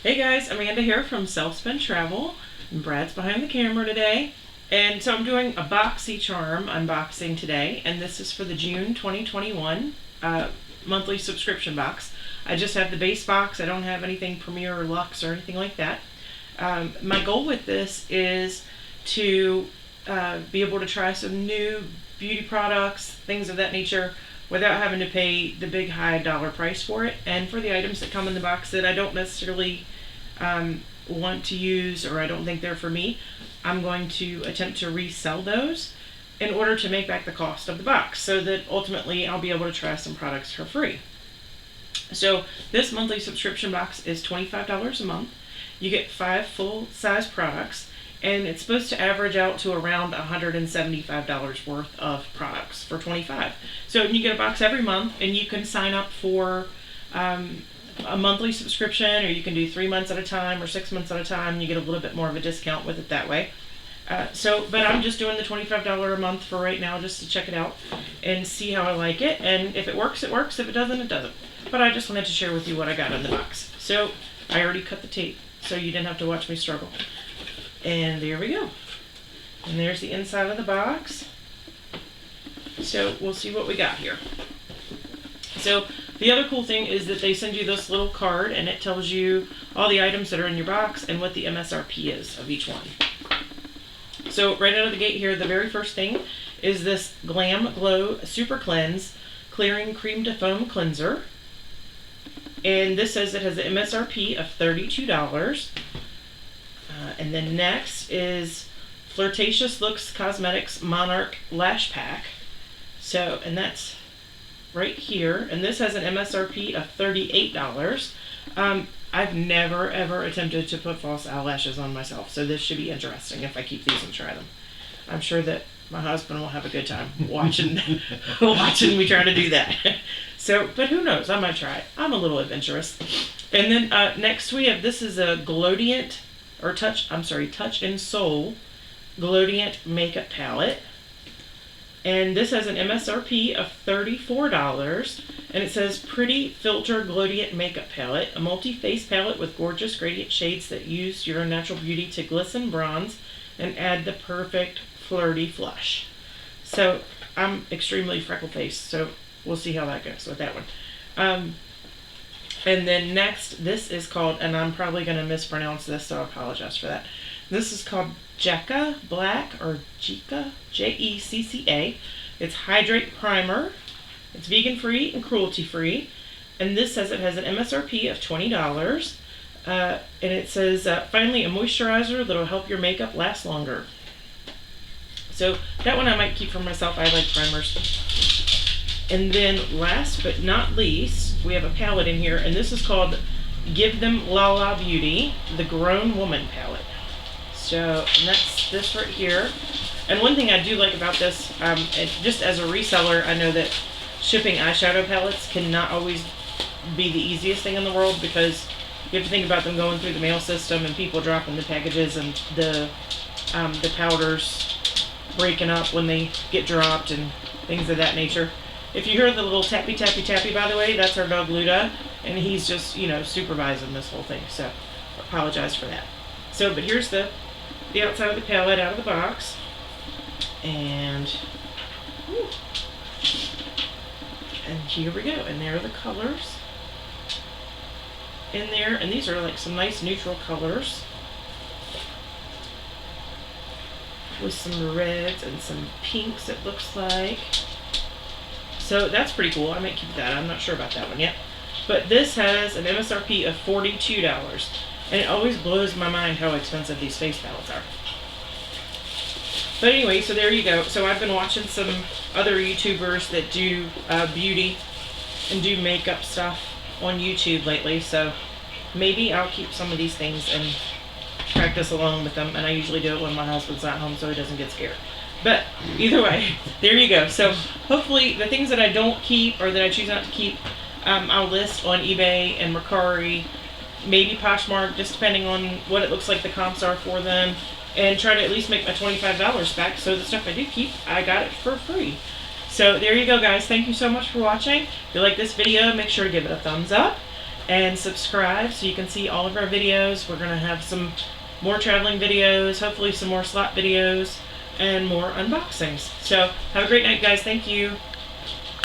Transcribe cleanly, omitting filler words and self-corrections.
Hey guys, Amanda here from Self-Spin Travel, and Brad's behind the camera today. And so I'm doing a Boxy charm unboxing today, and this is for the June 2021 monthly subscription box. I just have the base box. I don't have anything Premier or Luxe or anything like that. My goal with this is to be able to try some new beauty products, things of that nature, without having to pay the big high dollar price for it. And for the items that come in the box that I don't necessarily want to use, or I don't think they're for me, I'm going to attempt to resell those in order to make back the cost of the box, so that ultimately I'll be able to try some products for free. So this monthly subscription box is $25 a month. You get 5 full-size products, and it's supposed to average out to around $175 worth of products for $25. So you get a box every month, and you can sign up for a monthly subscription, or you can do 3 months at a time or 6 months at a time. You get a little bit more of a discount with it that way. But I'm just doing the $25 a month for right now, just to check it out and see how I like it. And if it works, it works. If it doesn't, it doesn't. But I just wanted to share with you what I got in the box. So I already cut the tape, so you didn't have to watch me struggle. And there we go. And there's the inside of the box. So we'll see what we got here. So the other cool thing is that they send you this little card, and it tells you all the items that are in your box and what the MSRP is of each one. So right out of the gate here, the very first thing is this Glam Glow Super Cleanse Clearing Cream to Foam Cleanser. And this says it has an MSRP of $32. And then next is Flirtatious Looks Cosmetics Monarch Lash Pack. So, and that's right here. And this has an MSRP of $38. I've never ever attempted to put false eyelashes on myself, so this should be interesting if I keep these and try them. I'm sure that my husband will have a good time watching me try to do that. So, but who knows? I might try it. I'm a little adventurous. And then next we have, this is a Glowdient, or Touch and Soul Glowdient Makeup Palette. And this has an MSRP of $34. And it says Pretty Filter Glowdient Makeup Palette, a multi-face palette with gorgeous gradient shades that use your natural beauty to glisten, bronze, and add the perfect flirty flush. So I'm extremely freckle-faced, so we'll see how that goes with that one. And then next, this is called, and I'm probably going to mispronounce this, so I apologize for that. This is called Jecca Black, or Jecca, Jecca. It's Hydrate Primer. It's vegan-free and cruelty-free. And this says it has an MSRP of $20. And it says, finally, a moisturizer that'll help your makeup last longer. So that one I might keep for myself. I like primers. And then last but not least, we have a palette in here. And this is called Give Them Lala Beauty, the Grown Woman palette. So, and that's this right here. And one thing I do like about this, just as a reseller, I know that shipping eyeshadow palettes cannot always be the easiest thing in the world, because you have to think about them going through the mail system and people dropping the packages, and the powders breaking up when they get dropped and things of that nature. If you hear the little tappy tappy tappy, by the way, that's our dog Luda, and he's just, supervising this whole thing, so I apologize for that. So, but here's the outside of the palette out of the box, and here we go, and there are the colors in there, and these are like some nice neutral colors with some reds and some pinks, it looks like. So that's pretty cool. I might keep that. I'm not sure about that one yet. But this has an MSRP of $42. And it always blows my mind how expensive these face palettes are. But anyway, so there you go. So I've been watching some other YouTubers that do beauty and do makeup stuff on YouTube lately. So maybe I'll keep some of these things and practice along with them. And I usually do it when my husband's not home, so he doesn't get scared. But either way, there you go. So hopefully the things that I don't keep, or that I choose not to keep, I'll list on eBay and Mercari, maybe Poshmark, just depending on what it looks like the comps are for them, and try to at least make my $25 back, so the stuff I do keep, I got it for free. So there you go, guys. Thank you so much for watching. If you like this video, make sure to give it a thumbs up. and subscribe so you can see all of our videos. We're going to have some more traveling videos, hopefully some more slot videos, and more unboxings. So have a great night, guys. Thank you.